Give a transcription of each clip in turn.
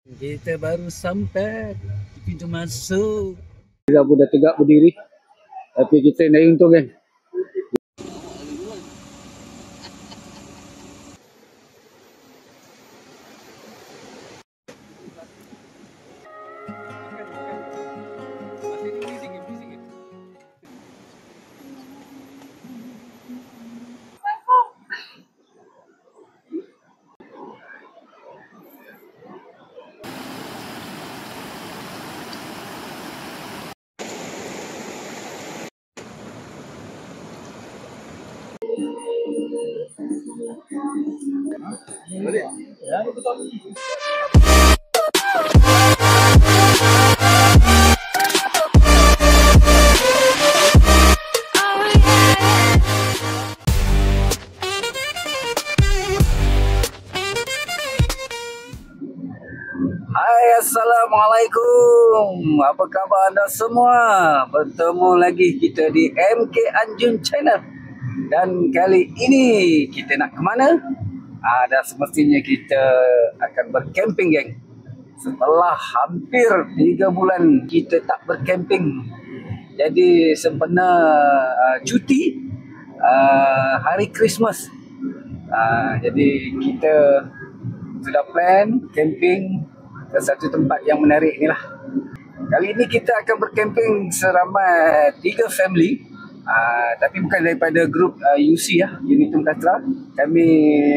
Kita baru sampai di pintu masuk. Kita pun dah tegak berdiri. Tapi kita naik untung kan. Hai, Assalamualaikum. Apa khabar anda semua? Bertemu lagi kita di MK Anjun Channel. Dan kali ini kita nak ke mana? Dan semestinya kita akan bercamping, geng. Setelah hampir 3 bulan kita tak bercamping. Jadi sempena cuti hari Christmas. Jadi kita sudah plan camping ke satu tempat yang menarik ni lah. Kali ini kita akan bercamping seramai 3 family. Tapi bukan daripada grup UC ya, Unitum Katra. Kami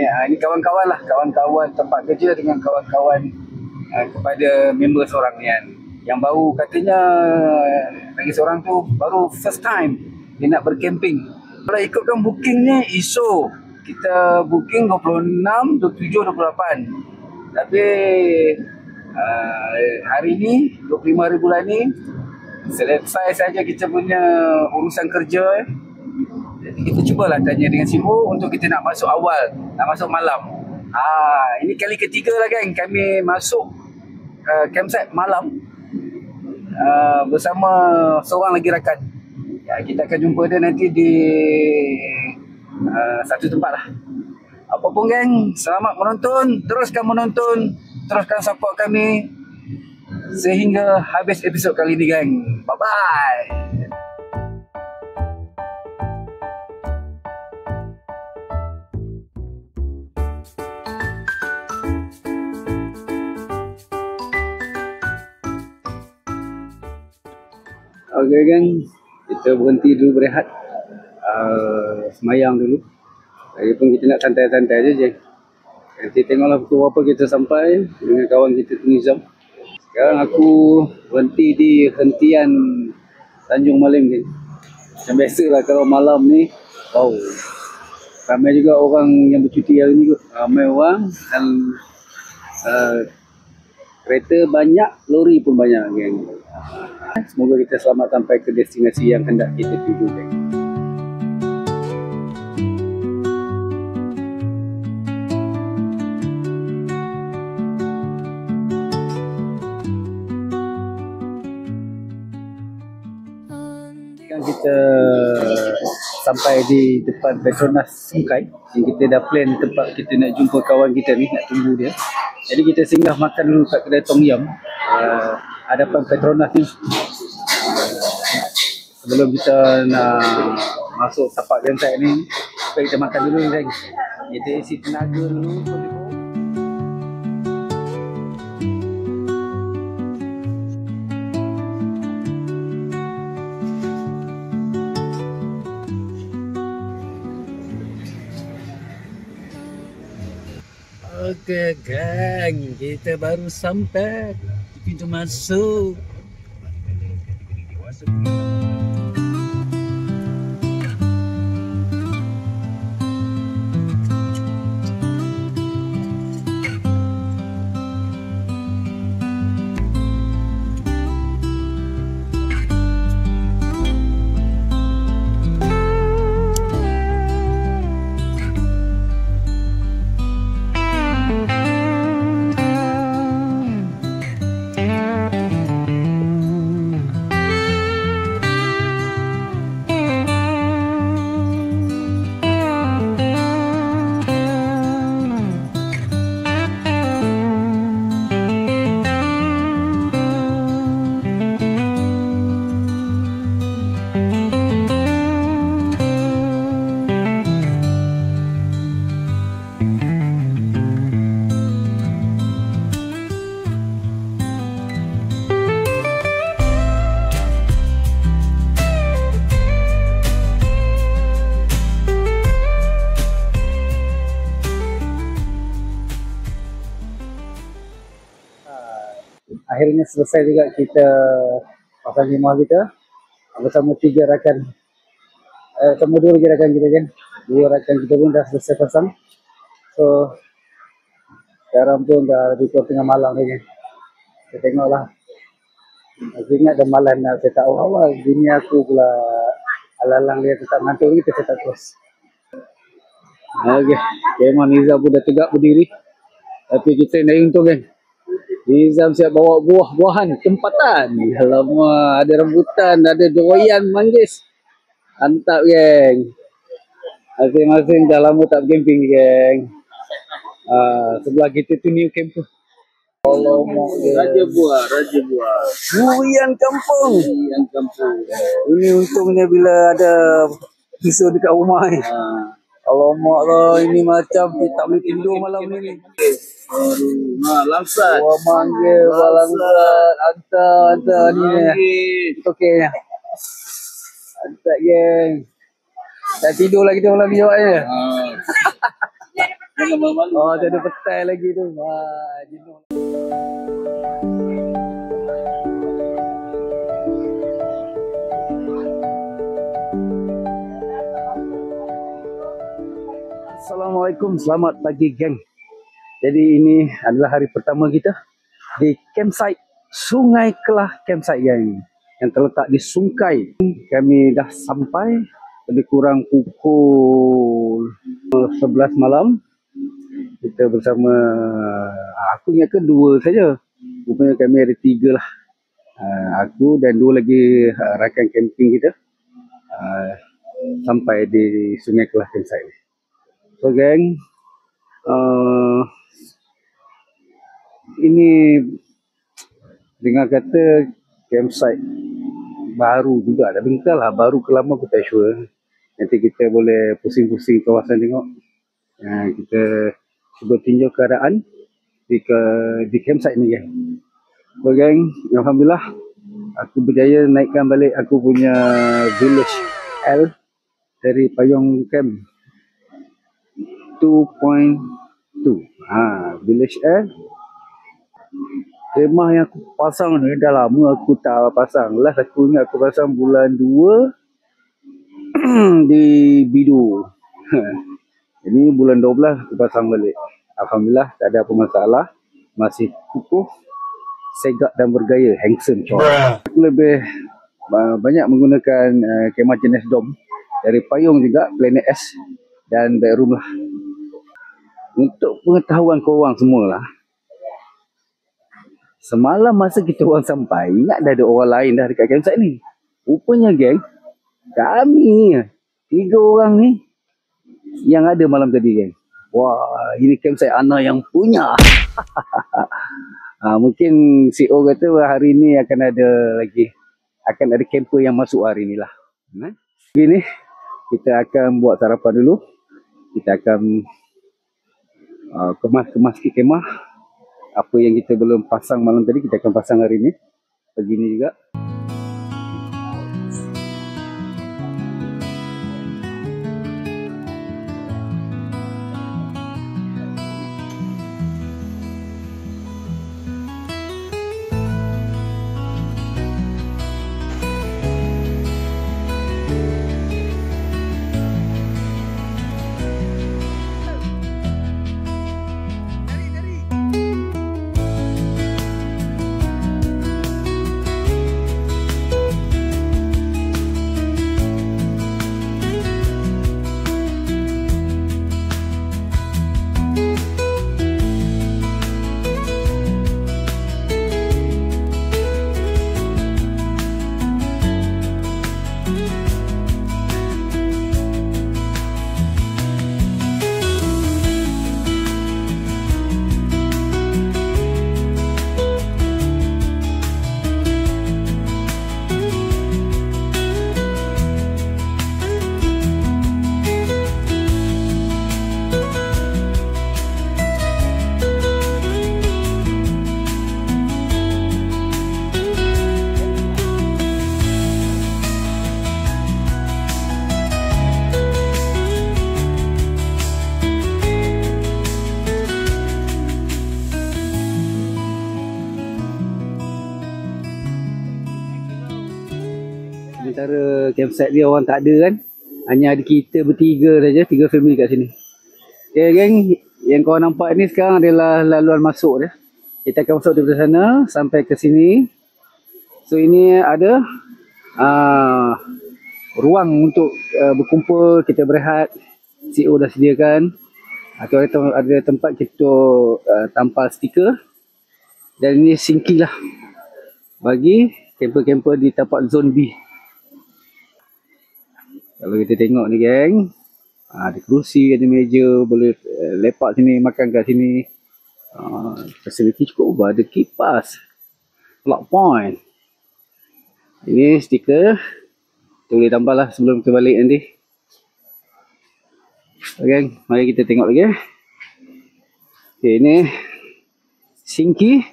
ini kawan-kawan lah, kawan-kawan tempat kerja dengan kawan-kawan kepada member seorang yang baru, katanya lagi seorang tu baru first time dia nak bercamping. Kalau ikutkan bookingnya ISO, kita booking 26, 27, 28. Tapi hari ni 25 hari bulan ni selesai saja kita punya urusan kerja. Jadi kita cubalah tanya dengan Sibu untuk kita nak masuk awal, nak masuk malam. Ini kali ketiga lah kan kami masuk campsite malam bersama seorang lagi rakan. Kita akan jumpa dia nanti di satu tempat lah. Apapun geng, selamat menonton, teruskan support kami sehingga habis episod kali ini, geng. Bye-bye. Okay, geng. Kita berhenti dulu berehat. Semayang dulu. Lagipun kita nak santai-santai je. Nanti tengoklah pukul berapa kita sampai dengan kawan kita Nizam. Sekarang aku berhenti di hentian Tanjung Malim ni. Macam biasalah kalau malam ni, wow, ramai juga orang yang bercuti hari ni kot. Ramai orang dan kereta banyak, lori pun banyak, geng. Semoga kita selamat sampai ke destinasi yang hendak kita tuju, geng. Kita sampai di depan Petronas Sungkai. Kita dah plan tempat kita nak jumpa kawan kita ni, nak tunggu dia. Jadi kita singgah makan dulu kat kedai Tom Yam hadapan Petronas ni. Sebelum kita nak masuk tapak campsite ni, supaya kita makan dulu ni, kita isi tenaga dulu. Okey, geng. Kita baru sampai di pintu masuk. akhirnya selesai juga kita pasang kemah kita bersama 3 rakan, sama 2 lagi rakan kita kan. 2 rakan kita pun dah selesai pasang. So sekarang pun dah lebih kurang tengah malam lagi. Kita tengoklah. Aku ingat dah malam nak set up awal. Bini aku pula alang-alang dia tetap ngantuk ni, kita set up terus. Okey, kemah Nizam pun dah tegak berdiri. Tapi kita naik untung kan. Nizam siap bawa buah-buahan tempatan. Alamak, ada rambutan, ada doyan manggis. Mantap geng. Masing-masing dah lama tak camping geng. Sebelah kita tu new camper. Alamak, Raja buah. durian kampung. Yang kampung. Ini untungnya bila ada pisau dekat rumah ni. Alamak lah, ini macam kita tak boleh tidur malam ni. Langsat. Buah manggil, buah langsat, hantar ni. Okey. Hantar geng. Tak tidur lagi kita malam ni jawabnya. Jangan malu-malu. Tak ada petai lagi tu. Jenuh. Assalamualaikum, selamat pagi geng. Jadi ini adalah hari pertama kita di campsite Sungai Kelah Campsite geng, yang terletak di Sungkai. Kami dah sampai lebih kurang pukul 11 malam. Kita bersama, aku ingat ke 2 saja. Rupanya kami ada 3 lah. Aku dan 2 lagi rakan camping kita sampai di Sungai Kelah Campsite ni. So geng, ini dengar kata campsite baru juga. Tapi entahlah baru ke lama aku tak sure. Nanti kita boleh pusing-pusing kawasan tengok. Kita cuba tinjau keadaan di campsite ni geng. So geng, alhamdulillah aku berjaya naikkan balik aku punya Village L dari Payung Camp 2.2. Village L. Kemah yang aku pasang ni dah lama aku tak pasang. Last aku ingat aku pasang bulan 2 di Bidu. Ini bulan 12 aku pasang balik. Alhamdulillah tak ada apa masalah. Masih kukuh, segak dan bergaya, handsome coy. Aku lebih banyak menggunakan kemah jenis dom dari Payung juga, Planet S dan Bedroom lah. Untuk pengetahuan korang semua lah, semalam masa kita orang sampai, ingat dah ada orang lain dah dekat campsite ni. Rupanya geng, kami 3 orang ni yang ada malam tadi geng. Wah, ini campsite Ana yang punya. Mungkin CEO kata hari ni akan ada camper yang masuk hari ni lah. Begini, kita akan buat sarapan dulu. Kita akan kemas sikit kemah. Apa yang kita belum pasang malam tadi, kita akan pasang hari ni. Begini juga. antara campsite dia orang tak ada kan. Hanya ada kita bertiga saja, 3 family kat sini. Okay geng, yang kau nampak ni sekarang adalah laluan masuk dia. Kita akan masuk dari sana sampai ke sini. So ini ada ruang untuk berkumpul, kita berehat. CEO dah sediakan. Atau ada tempat kita tampal stiker. Dan ini sinking lah bagi camper-camper di tapak zon B. Kalau kita tengok ni geng, ada kerusi, ada meja, boleh lepak sini, makan kat sini. Facility cukup, ada kipas, plug point. Ini stiker, kita boleh tambah lah sebelum kita balik nanti. Okay, mari kita tengok lagi. Okay, ini sinki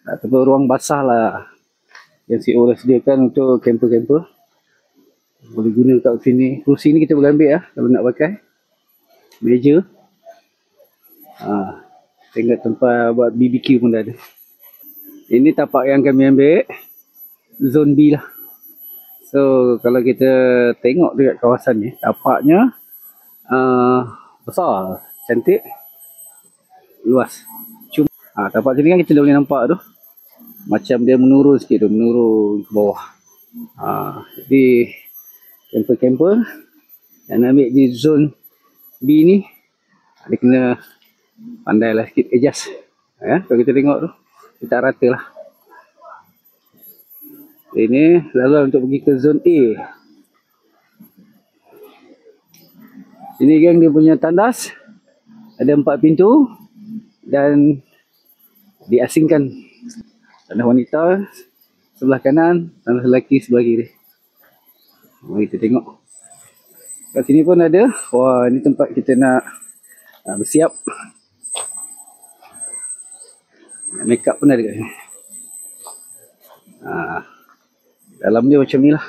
ataupun ruang basah lah yang CEO dah sediakan untuk camper-camper. Boleh guna kat sini. Kerusi ni kita boleh ambil lah kalau nak pakai. Meja. Tengok tempat buat BBQ pun dah ada. Ini tapak yang kami ambil. Zon B lah. So kalau kita tengok dekat kawasan ni, tapaknya besar, cantik, luas. Cuma tapak sini kan kita dah boleh nampak tu. Macam dia menurun sikit tu, menurun ke bawah. Jadi camper-camper yang ambil di zon B ni, dia kena pandai lah sikit adjust. Kalau kita tengok tu, kita rata lah. Ini laluan untuk pergi ke zon A. Ini geng dia punya tandas. Ada 4 pintu. Dan diasingkan. Tandas wanita sebelah kanan, tandas lelaki sebelah kiri. Mari kita tengok. Kat sini pun ada. Wah, ini tempat kita nak bersiap. Make up pun ada kat sini. Dalam dia macam ni lah.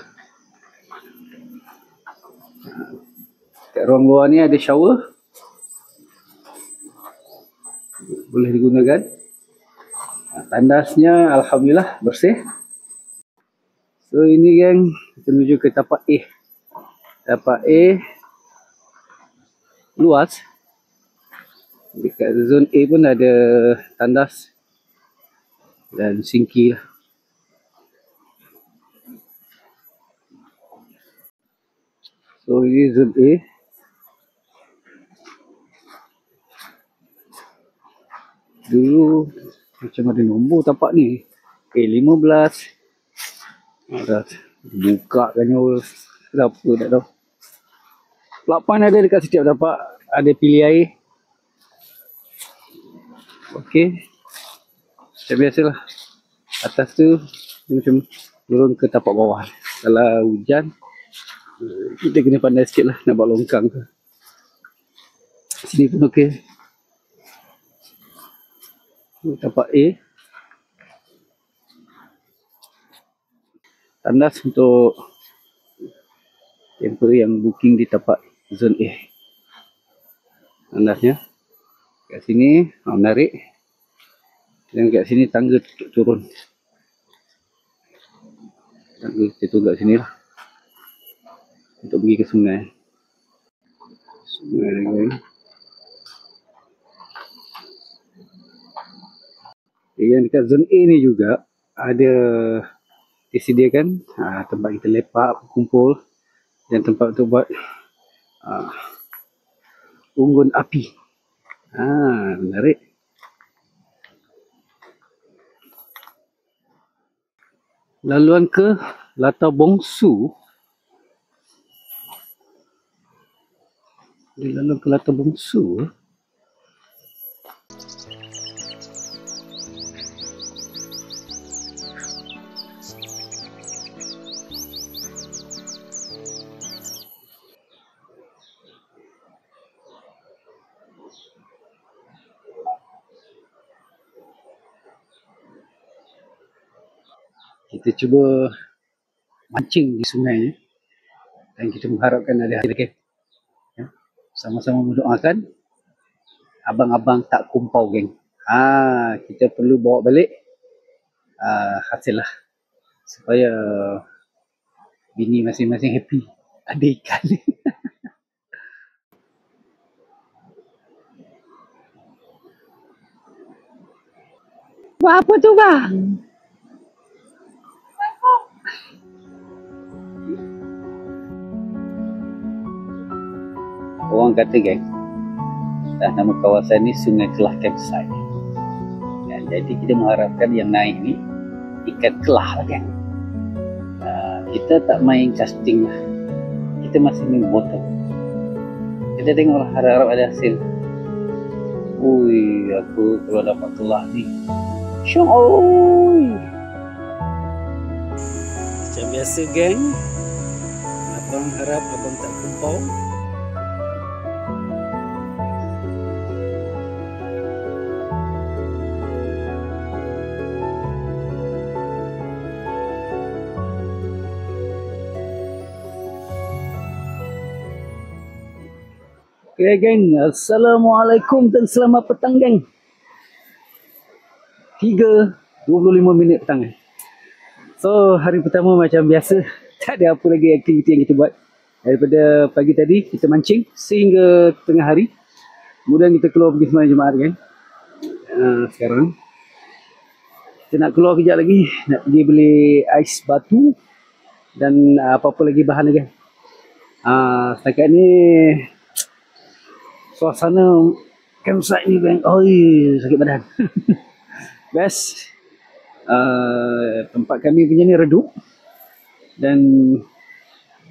Kat ruang luar ni ada shower. Boleh digunakan. Tandasnya alhamdulillah bersih. So ini geng, kita menuju ke tapak A. Tapak A luas. Dekat zon A pun ada tandas dan sinki lah. So ini zon A. Dulu macam ada nombor tapak ni. A15. Dah buka kan nyawa. Kenapa tak tahu. Plug point ada dekat setiap tapak. Ada pilih air. Okey. Macam biasalah. Atas tu macam turun ke tapak bawah. Kalau hujan, kita kena pandai sikit lah nak buat longkang ke. Sini pun okey. Tapak A. Tandas untuk camper yang booking di tapak zon A. Tandasnya kat sini menarik. Dan kat sini tangga turun. Tangga kita turun kat sini lah. Untuk pergi ke sungai. Sungai lagi. Yang dekat zon A ni juga ada disediakan tempat kita lepak, kumpul dan tempat untuk buat unggun api. Menarik. Laluan ke Latar Bongsu. Laluan ke Latar Bongsu. Kita cuba mancing di sungai ni. Dan kita mengharapkan ada hasil lagi. Sama-sama mendoakan abang-abang tak kumpau geng. Kita perlu bawa balik hasil lah. Supaya Bini masing-masing happy. Ada ikan. Buat apa tu bang? Orang kata geng, nama kawasan ni Sungai Kelah Campsite. Ya, jadi kita mengharapkan yang naik ni ikan kelah lah geng. Kita tak main casting lah. Kita masih main botol. Kita tengoklah, harap-harap ada hasil. Ui, aku kalau dapat kelah ni syong oi. Macam biasa geng, abang harap abang tak kumpau. Okay geng, Assalamualaikum dan selamat petang geng. 3:25 minit petang. So hari pertama macam biasa, tak ada apa lagi aktiviti yang kita buat. Daripada pagi tadi kita mancing sehingga tengah hari. Kemudian kita keluar pergi sembahyang Jumaat geng. Sekarang kita nak keluar kejap lagi, nak pergi beli ais batu dan apa-apa lagi bahan lagi. Setakat ni suasana campsite ni geng, oi sakit badan. Best. Tempat kami punya ni redup. Dan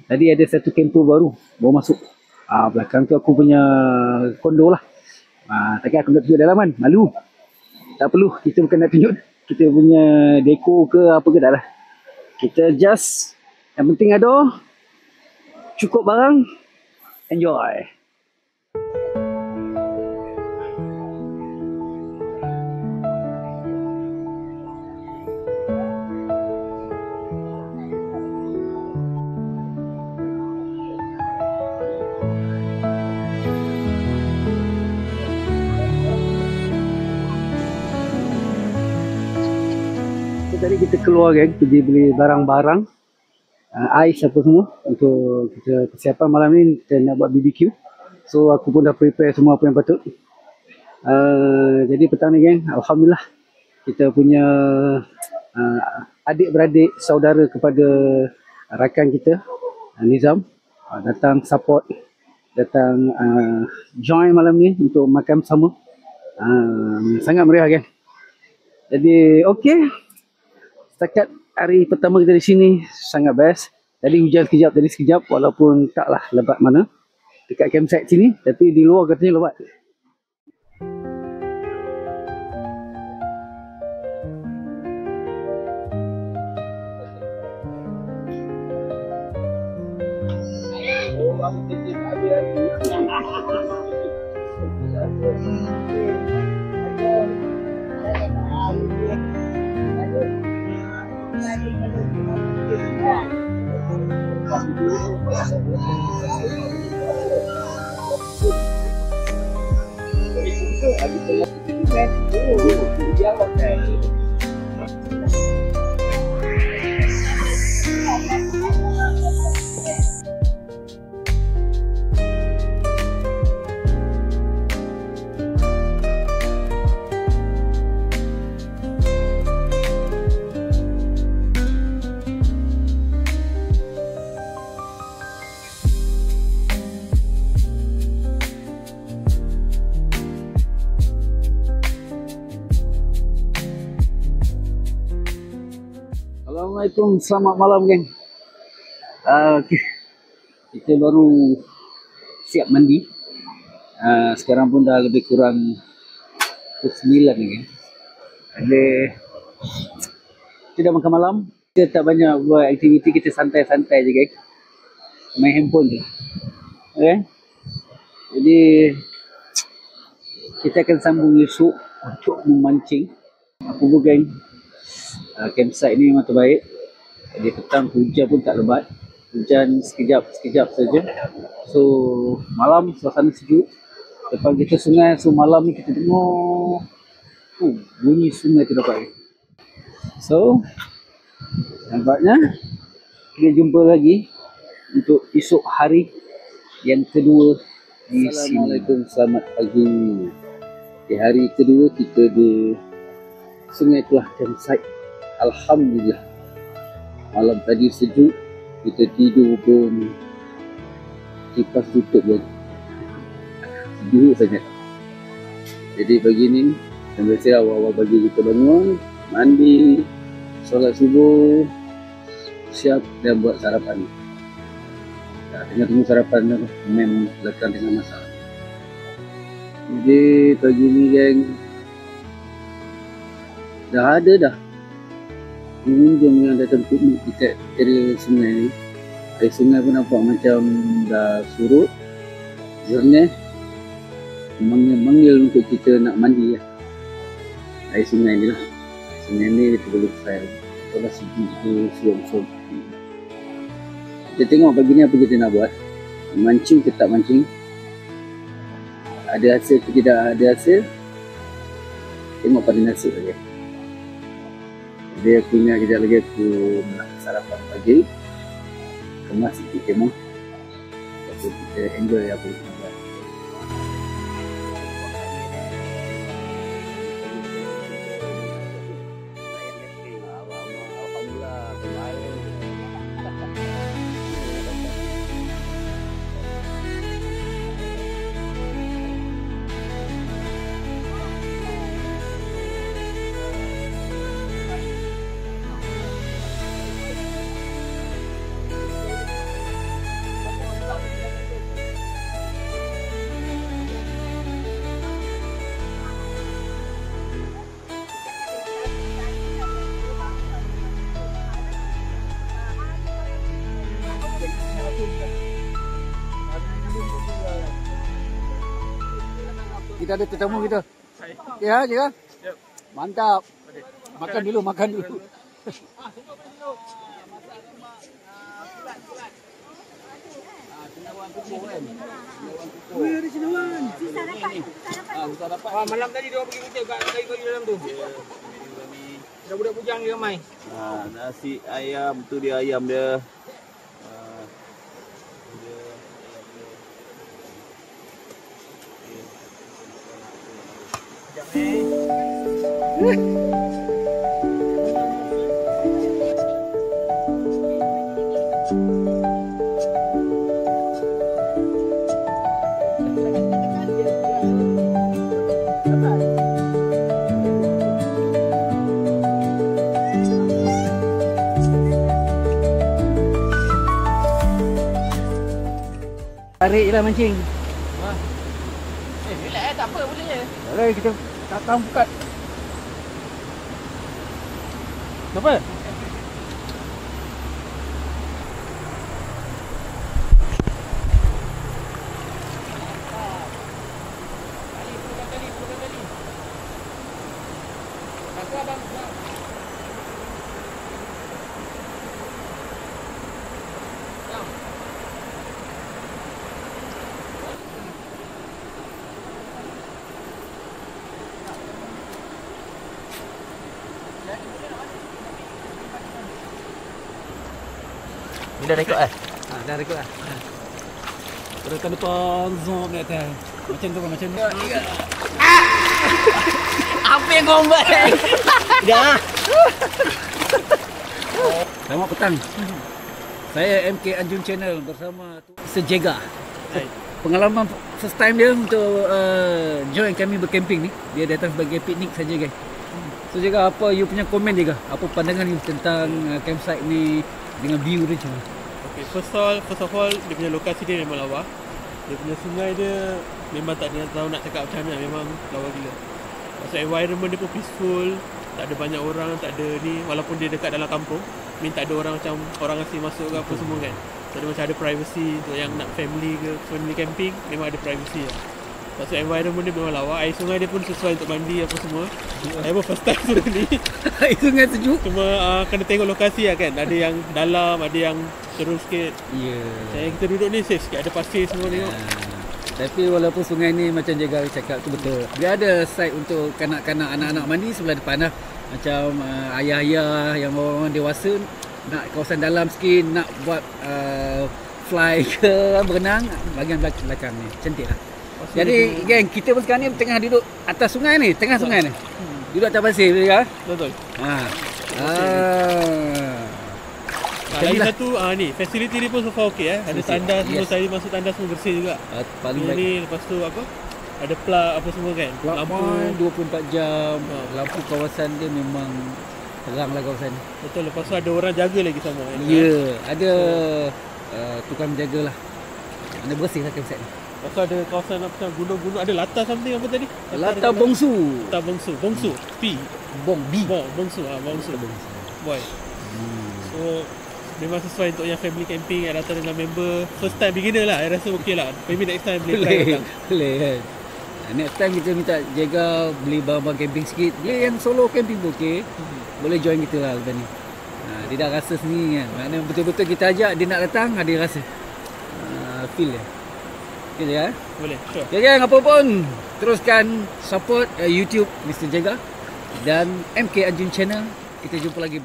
tadi ada satu camper baru masuk. Belakang tu aku punya kondo lah. Takkan aku nak tunjuk dalaman, malu. Tak perlu, kita bukan nak tunjuk kita punya deko ke apa ke, tak lah. Kita just, yang penting ada cukup barang, enjoy. Tadi kita keluar geng, pergi beli barang-barang, ais apa semua untuk kita persiapan malam ni. Kita nak buat BBQ. So aku pun dah prepare semua apa yang patut. Jadi petang ni geng, alhamdulillah kita punya adik-beradik saudara kepada rakan kita Nizam datang support, datang join malam ni untuk makan bersama. Sangat meriah geng. Jadi okey. Setakat hari pertama kita di sini sangat best. Tadi hujan sekejap, tadi sekejap, walaupun taklah lebat mana dekat campsite sini, tapi di luar katanya lebat. Assalamualaikum, selamat malam geng. Okay. Kita baru siap mandi. Sekarang pun dah lebih kurang pukul 9 geng. Kita dah makan malam. Kita tak banyak buat aktiviti, kita santai-santai je geng. Main handphone je. Okay. Jadi kita akan sambung esok untuk memancing. Apa pun geng, campsite ni memang terbaik. Jadi petang hujan pun tak lebat. Hujan sekejap saja. So malam suasana sejuk. Depan kita sungai, so malam ni kita dengar bunyi sungai tu dapat. So nampaknya Kita jumpa lagi untuk esok hari yang kedua di sini. Assalamualaikum, selamat pagi. Di hari kedua kita di Sungai Kelah Campsite. Alhamdulillah. Malam tadi sejuk, kita tidur pun kipas tutup je. Sejuk sangat. Jadi pagi ni, yang biasa awal-awal pagi kita bangun, mandi, solat subuh, siap dan buat sarapan. Tengah tunggu sarapan tu, memang lekat dengan masak. Jadi pagi ni geng, dah ada dah pengunjung yang datang piknik dekat area sungai ni. Air sungai pun nampak macam dah surut, jernih, manggil untuk kita nak mandi lah. Air sungai ni lah. Sungai ni kita boleh try. Kalau sejuk tu, suam-suam. Kita tengok pagi ni apa kita nak buat. Mancing ke tak mancing. Ada hasil ke tidak ada hasil. Tengok pada nasib lagi. Jadi aku ingat kejap lagi aku nak sarapan pagi. Kemas sikit kemah. Lepas tu kita enjoy apa kita nak buat. Kita ada tetamu kita. Ya, Jika. Mantap. Makan dulu, makan dulu. Malam tadi dia pergi kerja kat kayu-kayu dalam tu. Dah budak bujang dia ramai. Nasi ayam tu dia ayam dia. Tarik je lah mancing. Relax tak apa boleh je. Boleh kita datang buka. Apa? Ni dah rekod Dah rekod lah. Teruskan depan zoom ni atas. Macam tu macam tu. Apa yang kau buat? Dah. Selamat petang. Saya MK Anjun Channel bersama Sejega. Pengalaman first time dia untuk join kami bercamping ni. Dia datang sebagai piknik saja guys. So Jega, apa you punya komen Jega? Apa pandangan you tentang campsite ni dengan view dia macam mana? Okay, first of all dia punya lokasi dia memang lawa. Dia punya sungai dia memang tak ada tahu nak cakap macam mana, memang lawa gila. Pasal environment dia pun peaceful, tak ada banyak orang, tak ada ni, walaupun dia dekat dalam kampung, tak ada orang macam orang asing masuk ke apa semua kan. So dia macam ada privacy untuk yang nak family camping, memang ada privacy lah. Pasal environment dia memang lawa, air sungai dia pun sesuai untuk mandi apa semua. Saya pun first time turun ni. Air sungai sejuk. Cuma kena tengok lokasi lah kan. Ada yang dalam, ada yang terus sikit. Ya. Yang kita duduk ni safe sikit, ada pasir semua tengok. Tapi walaupun sungai ni macam Jaga cakap tu betul. Dia ada site untuk kanak-kanak, anak-anak mandi sebelah depan lah. Macam ayah-ayah yang orang dewasa nak kawasan dalam sikit, nak buat fly ke berenang, bahagian belakang ni cantik lah. Jadi geng, kita pun sekarang ni tengah duduk atas sungai ni, tengah sungai ni. Duduk atas pasir ya. Betul. Lagi satu ni, fasiliti ni pun so far okey Ada tandas semua, saya masuk tandas semua bersih juga. Paling baik. Ni lepas tu apa? Ada plug apa semua kan. Lampu 24 jam. Lampu kawasan dia memang terang lah kawasan ni. Betul, lepas tu ada orang jaga lagi sama. Ya, ada tukang menjaga lah. Mana bersih lah kawasan ni. Lepas tu ada kawasan apa, gunung-gunung, ada latar something apa tadi? Latar Bongsu. Latar Bongsu. P. Bongsu. Bongsu. Boy. So memang sesuai untuk yang family camping yang datang dengan member. First time beginner lah, saya rasa okey lah. Maybe next time boleh try datang. Boleh kan. Next time kita minta jaga beli barang camping sikit. Beli yang solo camping pun okey. Boleh join kita lah lepas ni. Dia dah rasa sendiri kan. Maknanya betul-betul kita ajak dia nak datang, dia rasa. Feel dia. Okay je Boleh, sure. Okay gang, apa pun teruskan support YouTube Mr. Jaga dan MK Anjun Channel. Kita jumpa lagi.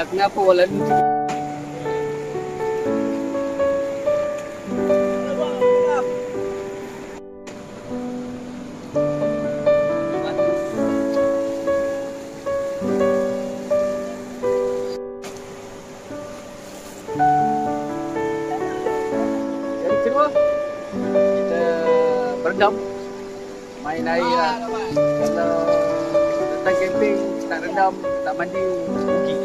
Kenapa wala ni? Jadi kedua kita berendam, main air lah. Kalau datang camping tak rendam, tak mandi, rugi.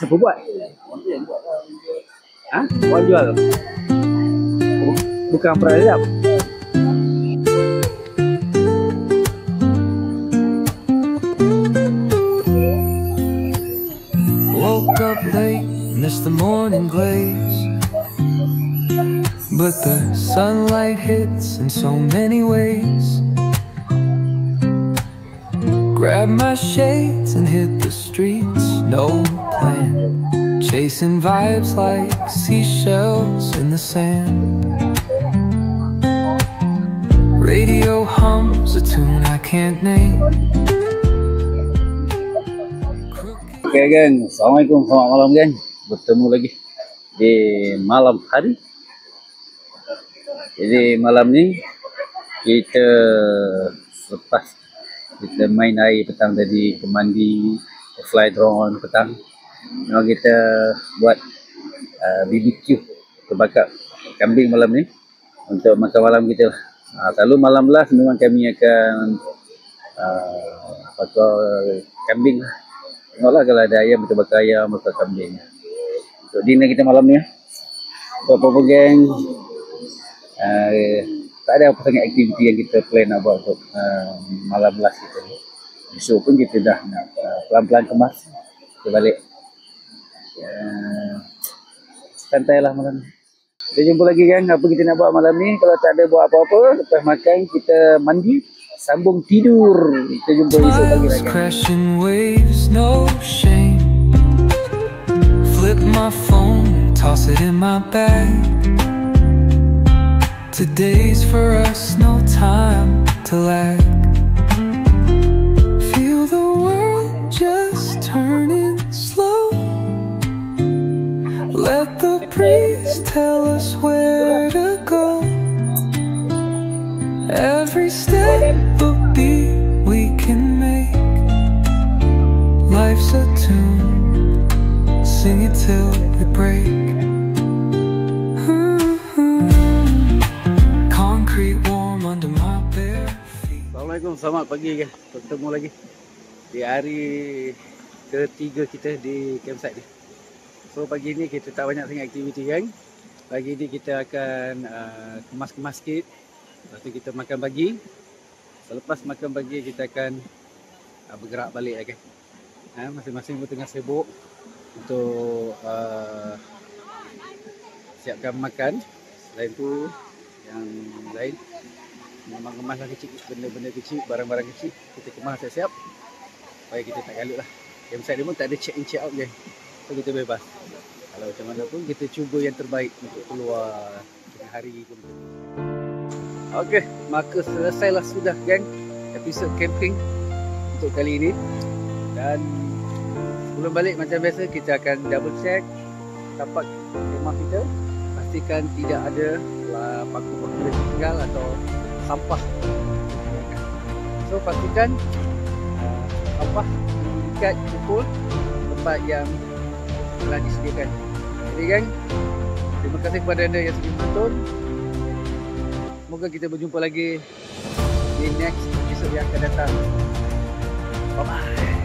Siapa buat? Ha? Orang jual? Bukan peradab. Woke up late, missed the morning glaze, but the sunlight hits in so many ways. Grab my shades and hit the streets, no plan, chasing vibes like seashells in the sand. Radio hums a tune I can't name. Okay geng, Assalamualaikum, selamat malam geng. Bertemu lagi di malam hari. Jadi malam ni kita lepas kita main air petang tadi, mandi, fly drone petang. Memang kita buat BBQ, terbakar kambing malam ni untuk makan malam kita lah. Selalu malam last memang kami akan bakar kambing lah. Tengoklah kalau ada ayam, kita bakar ayam, bakar kambing. Untuk dinner kita malam ni. So apa-apa geng, tak ada apa sangat aktiviti yang kita plan nak buat untuk malam last kita ni. Besok pun kita dah nak pelan-pelan kemas, kita balik. Santai lah malam ni. Kita jumpa lagi geng, apa kita nak buat malam ni. Kalau tak ada buat apa-apa, lepas makan kita mandi, sambung tidur. Kita jumpa besok pagi lagi. Crashing waves, no shame. Flip my phone, toss it in my bag. Today's for us, no time to lag. Feel the world just turning slow. Let the breeze tell us where to go. Every step a beat we can make. Life's a tune, sing it till we break. Assalamualaikum, selamat pagi guys. Bertemu lagi di hari ketiga kita di campsite ni. So pagi ni kita tak banyak sangat aktiviti kan. Pagi ni kita akan kemas-kemas sikit. Lepas tu kita makan pagi. Selepas makan pagi kita akan bergerak balik kan. Masing-masing pun tengah sibuk untuk siapkan makan. Selain tu yang lain memang kemaslah kecil, benda-benda kecil, barang-barang kecil kita kemas siap-siap supaya kita tak galut lah. Campsite ni pun tak ada check in check out je, so kita bebas. Kalau macam mana pun kita cuba yang terbaik untuk keluar tengah hari pun. Okey, maka selesailah sudah geng episod camping untuk kali ini. Dan sebelum balik macam biasa kita akan double check tapak rumah kita, pastikan tidak ada paku-paku yang tinggal atau sampah. So pastikan sampah diikat kumpul tempat yang telah disediakan. Jadi geng, terima kasih kepada anda yang sudah menonton. Semoga kita berjumpa lagi di next episode yang akan datang. Bye bye.